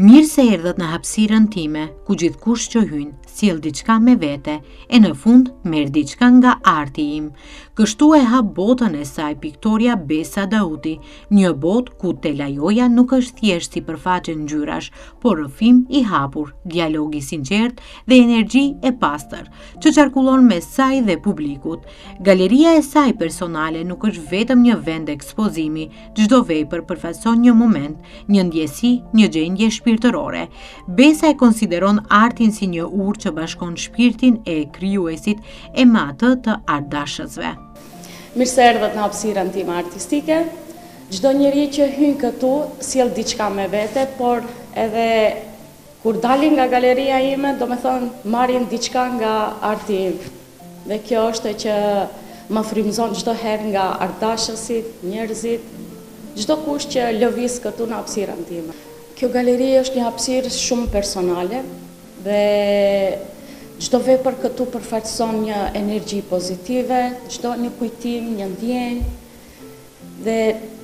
Mirë se erdhët në hapësirën time, ku gjithkush që hyn, sjell diçka me vete, e në fund merr diçka nga arti im. Kështu e hap botën e saj piktoria Besa Dauti, një botë ku telajoja nuk është thjesht sipërfaqe ngjyrash, por rrëfim i hapur, dialog i sinqert dhe energji e pastër, që qarkullon mes saj dhe publikut. Galeria e saj personale nuk është vetëm një vend ekspozimi, çdo vepër përfaqëson një moment, një ndjesi, një gjendje shpirtërore. Besa e konsideron artin si një urë që bashkon shpirtin e krijuesit e me atë të artdashësve. Mirë se erdhët në hapësirën time artistike. Çdo njeri që hyn këtu sjell diçka me vete, por edhe kur dalin nga galeria ime, do me thonë marrin diçka nga arti im. Dhe kjo është që më frymëzon çdo herë nga artdashësit, njerëzit, çdo kush që lëviz këtu në hapësirën time. Kjo galeri është një hapësirë shumë personale dhe çdo vepër këtu përfaqëson një energji pozitive, çdo një kujtim, një ndjenjë dhe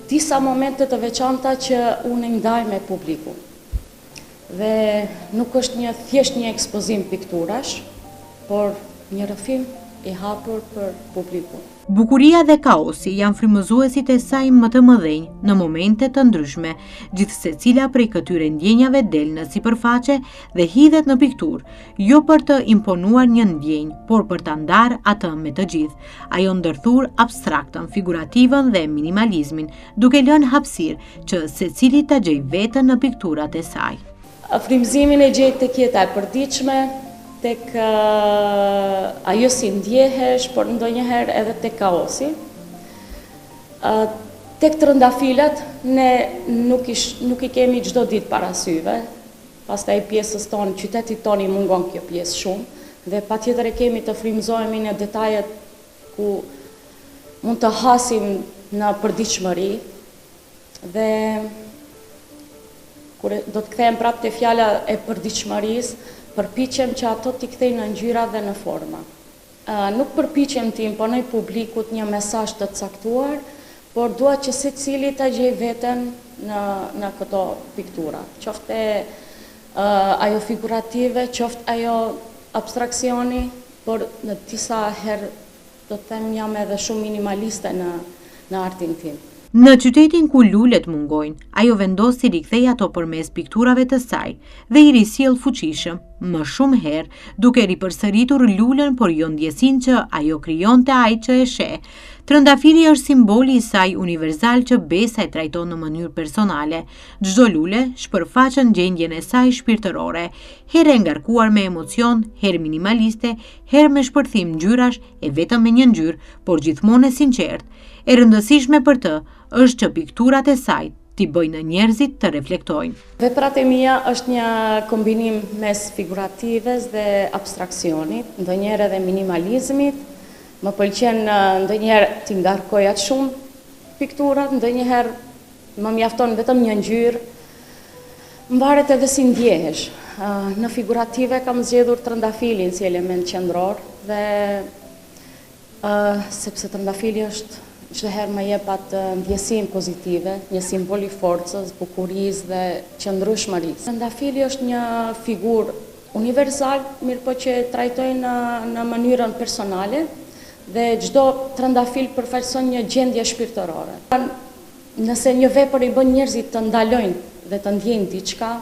disa momente të veçanta që unë ndaj me publikun. Dhe nuk është thjesht një ekspozim pikturash, por një rrëfim i hapur për publikun. Bukuria dhe kaosi janë frymëzuesit e saj më të mëdhenj në momente të ndryshme, gjithë secila prej këtyre ndjenjave del në sipërfaqe dhe hidhet në pikturë, jo për të imponuar një ndjenjë, por për ta ndarë atë me të gjithë. Ajo ndërthur abstraktën, figurativën dhe minimalizmin, duke lënë hapësirë që secili ta gjejë veten në pikturat e saj. Frymëzimin e gjej tek jeta e përditshme, tek ajo si ndjehesh, por ndonjëherë edhe tek kaosi. Tek trëndafilat, ne nuk i kemi çdo ditë para syve, pastaj pjesës tonë, qytetit tonë i mungon kjo pjesë shumë, dhe patjetër e kemi të frymëzohemi në detajet ku mund të hasim në përditshmëri, dhe kur do të kthehem prapë te fjala e përditshmërisë, përpiqem që ato t'i kthej në ngjyra dhe në forma. Nuk përpiqem t'i imponoj publikut një mesazh të caktuar, por dua që secili ta gjej veten në këto piktura. Qoftë ajo figurative, qoftë ajo abstraksioni, por në disa herë do të them jam edhe shumë minimaliste në artin tim. Në qytetin ku lulet mungojnë, ajo vendos si rikthej ato përmes pikturave të saj dhe i risjell fuqishëm, më shumë herë, duke ripërsëritur lulen por jo ndjesin që ajo krijonte ai që e sheh. Trëndafili është simboli i saj universal që Besa e trajton në mënyrë personale. Çdo lule shpërfaqen gjendjen e saj shpirtërore, herë e ngarkuar me emocion, herë minimaliste, herë me shpërthim ngjyrash e vetëm me një ngjyrë, por gjithmonë e sinqertë. E rëndësishme për të është që pikturat e saj t'i bëjnë njerëzit të reflektojnë. Veprat e mia është një kombinim mes figuratives dhe abstraksionit, ndonjëherë edhe minimalizmit. Më pëlqen ndonjëherë t'i ngarkoj atë shumë pikturat, ndonjëherë më mjafton vetëm një ngjyrë. Mvaret edhe si ndjehesh. Në figurative kam zgjedhur trëndafilin si element qendror dhe sepse trëndafili është çdo herë më jep atë ndjesim pozitive, një simbol i forcës, bukurisë dhe qëndrueshmërisë. Trëndafili është një figurë universal, mirëpo që trajtoj në mënyrën personale dhe çdo trëndafil përfaqëson një gjendje shpirtërore. Nëse një vepër i bën njerëzit të ndalojnë dhe të ndjejnë diçka,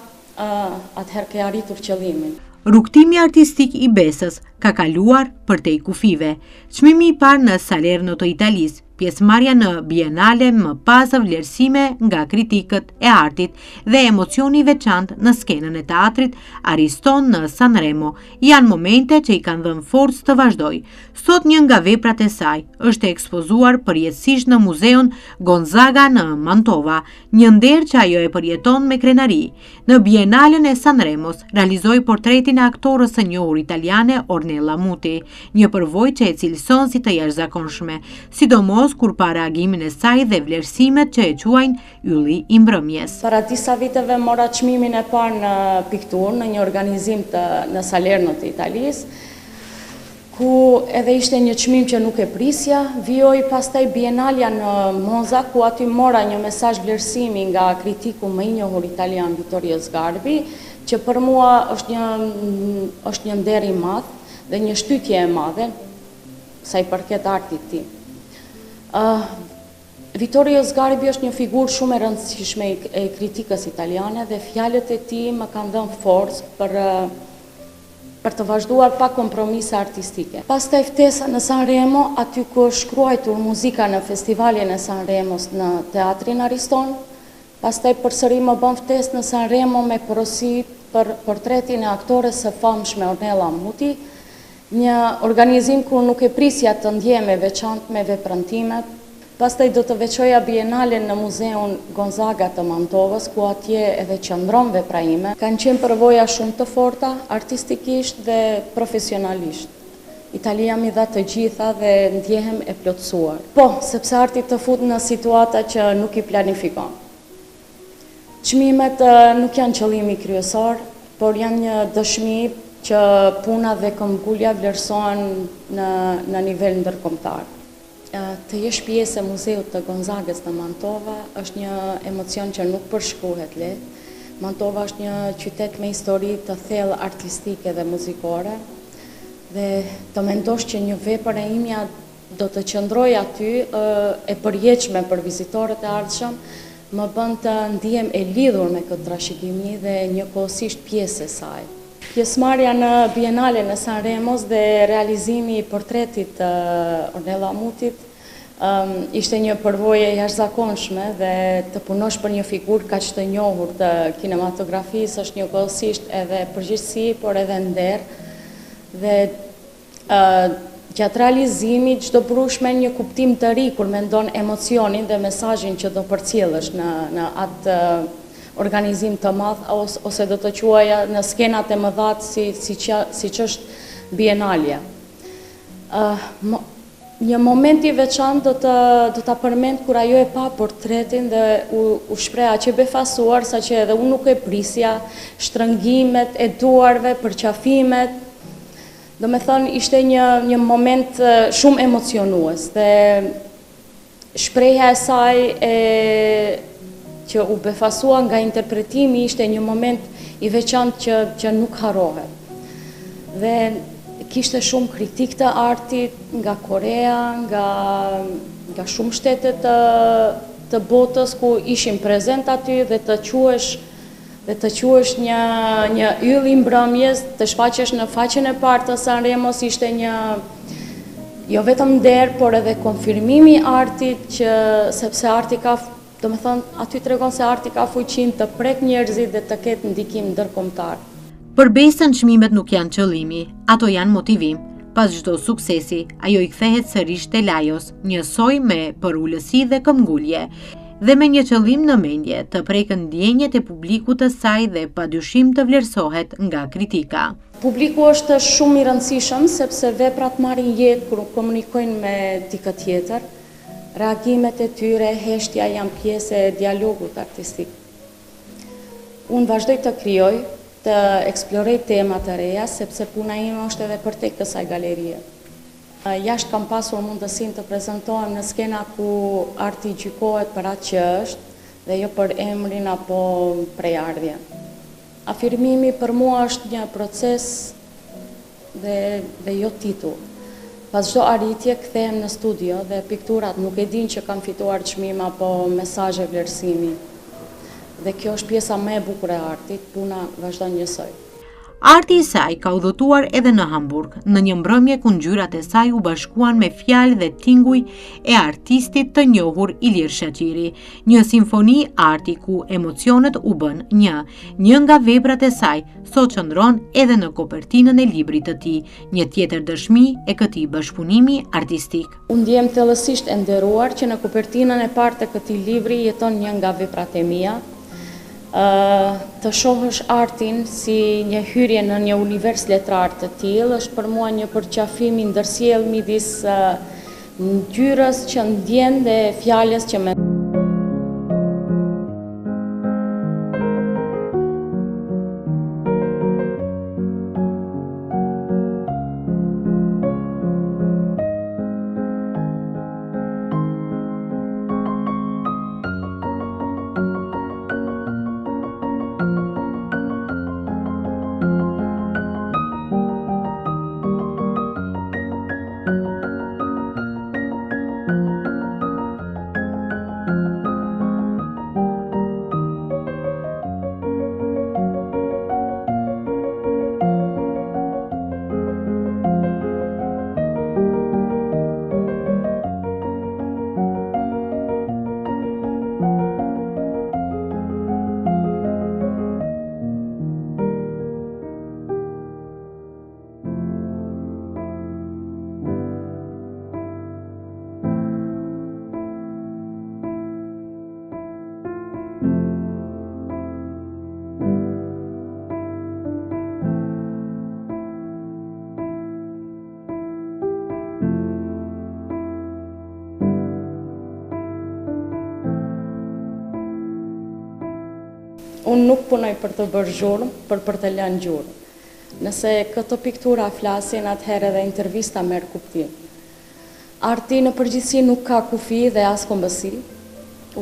atëherë ke arritur qëllimin. Rrugtimi artistik i Besës ka kaluar përtej kufive. Çmimi i parë në Salerno të Italisë, pjesëmarrja në Bienale më pas vlerësime nga kritikët e artit dhe emocioni i veçantë në skenën e teatrit Ariston në Sanremo janë momente që i kanë dhënë forcë të vazhdoj. Sot një nga veprat e saj është ekspozuar përjetësisht në Muzeun Gonzaga në Mantova, një nder që ajo e përjeton me krenari. Në Bienalen e Sanremos realizoi portretin e aktorës së njohur italiane Ornella Muti, një përvojë që e cilëson si të jashtëzakonshme, sidomos kur pa reagimin e saj dhe vlerësimet që e quajnë ylli i mbrëmjes. Para disa viteve mora çmimin e parë në pikturë në një organizim në Salerno të Italisë, ku edhe ishte një çmim që nuk e prisja, vijoi pastaj Bienalja në Monza, ku aty mora një mesazh vlerësimi nga kritiku më i njohur italian Vittorio Sgarbi, që për mua është një nder i madh dhe një shtytje e madhe sa i përket artit tim. Vittorio Sgarbi është një figurë shumë e rëndësishme e kritikës italiane dhe fjalët e tij më kanë dhënë forcë për të vazhduar pa kompromise artistike. Pastaj ftesa në Sanremo, aty ku është shkruar muzika në festivalin e Sanremos në Teatrin Ariston, pastaj përsëri më bën ftesë në Sanremo me porosi për portretin e aktores së famshme Ornella Muti, një organizim ku nuk e prisja të ndjem e veçantë me veprëntimet. Pastaj do të veçoja Bienalen në Muzeun Gonzaga të Mantovës, ku atje edhe qëndron vepra ime. Kanë qenë përvoja shumë të forta, artistikisht dhe profesionalisht. Italia mi dha të gjitha dhe ndjehem e plotësuar. Po, sepse arti të fut në situata që nuk i planifikon. Çmimet nuk janë qëllimi kryesor, por janë një dëshmi që puna dhe këmbgulja vlerësohen në nivel ndërkombëtar. Të jesh pjesë e Muzeut të Gonzagës në Mantova është një emocion që nuk përshkruhet lehtë. Mantova është një qytet me histori të thellë artistike dhe muzikore dhe të mendosh që një vepër e imja do të qëndroj aty e përjetshme për vizitorët e ardhshëm, më bën të ndihem e lidhur me këtë trashëgimi dhe njëkohësisht pjesë e saj. Pjesëmarrja në Bienalen e Sanremos dhe realizimi i portretit Ornella Mutit ishte një përvojë e jashtëzakonshme dhe të punosh për një figurë kaq të njohur të kinematografisë është njëkohësisht edhe përgjegjësi, por edhe nder. Dhe gjatë realizimit çdo brushme një kuptim të ri kur mendon emocionin dhe mesazhin që do përcjellësh në atë organizim të madh ose do të quaja në skenat e mëdha siç është Bienalja. Një moment i veçantë do ta përmend kur ajo e pa portretin dhe u shpreh aq e befasuar saqë edhe unë nuk e prisja, shtrëngimet e duarve, përqafimet. Do me thënë ishte një moment shumë emocionues dhe shprehja e saj që u befasua nga interpretimi ishte një moment i veçantë që nuk harrohet. Dhe kishte shumë kritik të artit nga Korea, nga shumë shtete të botës ku ishin prezent aty dhe të quhesh një yll i mbrëmjes, të shfaqesh në faqen e parë të Sanremos ishte një jo vetëm nder, por edhe konfirmimi i artit sepse arti ka do me thënë, aty tregon se arti ka fuqinë të prek njerëzit dhe të ketë ndikim ndërkombëtar. Për Besën çmimet nuk janë qëllimi, ato janë motivim. Pas çdo suksesi, ajo i kthehet sërish te lajos, njësoj me përullësi dhe këmbgulje, dhe me një qëllim në mendje, të prekën ndjenjet e publikut të saj dhe padyshim të vlerësohet nga kritika. Publiku është shumë i rëndësishëm sepse veprat marrin jetë kur komunikojnë me dikë tjetër. Reagimet e tyre, heshtja janë pjesë e dialogut artistik. Unë vazhdoj të krijoj, të eksploroj tema të reja, sepse puna ime është edhe për tek kësaj galerie. Jashtë kam pasur mundësinë të prezantohem në skena ku arti gjykohet për atë që është dhe jo për emrin apo prejardhjen. Afirmimi për mua është një proces dhe jo titull. Pas çdo arritje kthehem në studio dhe pikturat nuk e din që kam fituar çmim apo mesazhe vlerësimi. Dhe kjo është pjesa më e bukur e artit, puna vazhdon njësoj. Arti i saj ka udhëtuar edhe në Hamburg, në një mbrëmje ku ngjyrat e saj u bashkuan me fjalë dhe tinguj e artistit të njohur Ilir Shaqiri, një simfoni arti ku emocionet u bën një. Një nga veprat e saj sot qëndron edhe në kopertinën e librit të tij, një tjetër dëshmi e këtij bashkëpunimi artistik. Unë ndjem thellësisht e nderuar që në kopertinën e parë të këtij libri jeton një nga veprat e mia. Të shohësh artin si një hyrje në një univers letrar të tillë është për mua një përqafim i ndërsjellë midis ngjyrës që ndjen dhe fjalës që mendon. unë nuk punoj për të bërë gjurmë, për të lënë gjurmë. Nëse këto piktura flasin, atëherë edhe intervista merr kuptim. Arti në përgjithësi nuk ka kufi dhe as kombësi.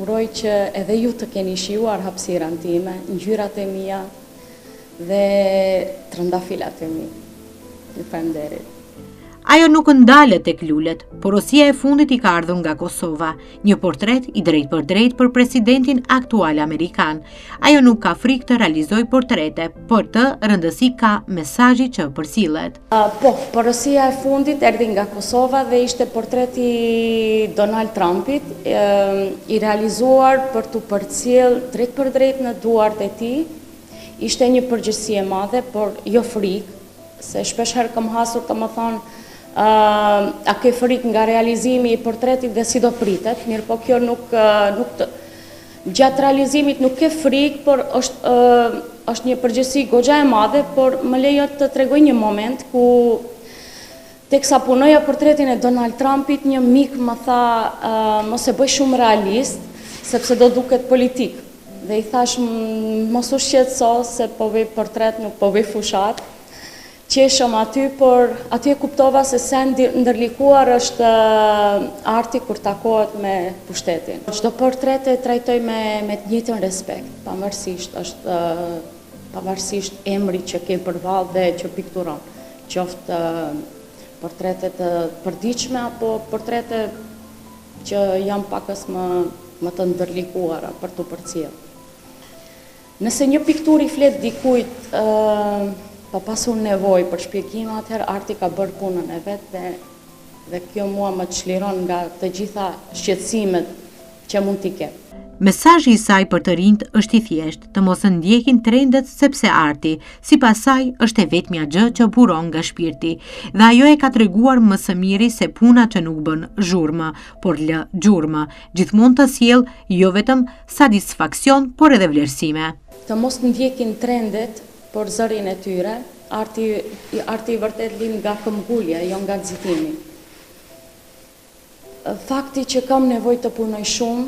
Uroj që edhe ju të keni shijuar hapësirën time, ngjyrat e mia dhe trëndafilat e mi. Ju falenderoj. Ajo nuk ndalet tek lulet, porosia e fundit i ka ardhur nga Kosova, një portret i drejt për presidentin aktual amerikan. Ajo nuk ka frikë të realizojë portrete, por të rëndësi ka mesazhi që përcillet. Po, porosia e fundit erdhi nga Kosova dhe ishte portreti Donald Trumpit, i realizuar për të përcjell drejt për drejt në duart e tij. Ishte një përgjegjësi e madhe, por jo frikë, se shpesh herë kam hasur të më thonë a ke frikë nga realizimi i portretit dhe si do pritet, mirë po kjo gjatë realizimit nuk ke frikë, por është një përgjegjësi goxha e madhe, por më lejo të tregoj një moment ku teksa punoja portretin e Donald Trumpit, një mik më tha mos e bëj shumë realist, sepse do duket politik. Dhe i thash mos u shqetëso se po bëj portret, nuk po bëj fushat. Qeshëm aty, por aty e kuptova se ndërlikuar është arti kur takohet me pushtetin. Çdo portret e trajtoj me të njëjtin respekt, pavarësisht emrit që ke përballë dhe që pikturon. Qoftë portrete të përditshme apo portrete që janë pakës më të ndërlikuara për të përcjellë. Nëse një pikturë i flet dikujt pa pasur nevojë për shpjegim, atëherë arti ka bërë punën e vet dhe kjo mua më çliron nga të gjitha shqetësimet që mund t'i ketë. Mesazhi i saj për të rinjt është i thjeshtë, të mos ndjekin trendet sepse arti, sipas saj, është e vetmja gjë që buron nga shpirti, dhe ajo e ka treguar më së miri se puna që nuk bën zhurmë, por lë gjurmë, gjithmonë të sjell jo vetëm satisfaksion, por edhe vlerësime. Të mos ndjekin trendet por zërin e tyre, arti i vërtet lind nga këmbgulja, jo nga nxitimi. Fakti që kam nevojë të punoj shumë,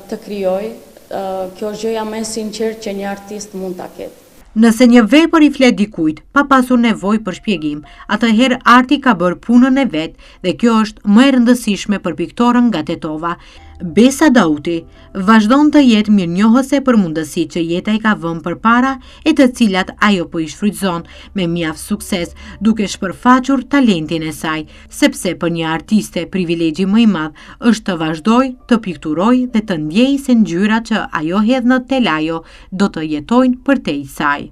të krijoj, kjo është gjëja më e sinqertë që një artist mund ta ketë. Nëse një vepër i flet dikujt, pa pasur nevojë për shpjegim, atëherë arti ka bërë punën e vet dhe kjo është më e rëndësishme për piktorën nga Tetova. Besa Dauti vazhdon të jetë mirënjohëse për mundësitë që jeta i ka vënë përpara e të cilat ajo po i shfrytëzon me mjaft sukses, duke shpërfaqur talentin e saj, sepse për një artiste privilegji më i madh është të vazhdojë të pikturojë dhe të ndjejë se ngjyrat që ajo hedh në telajo do të jetojnë përtej saj.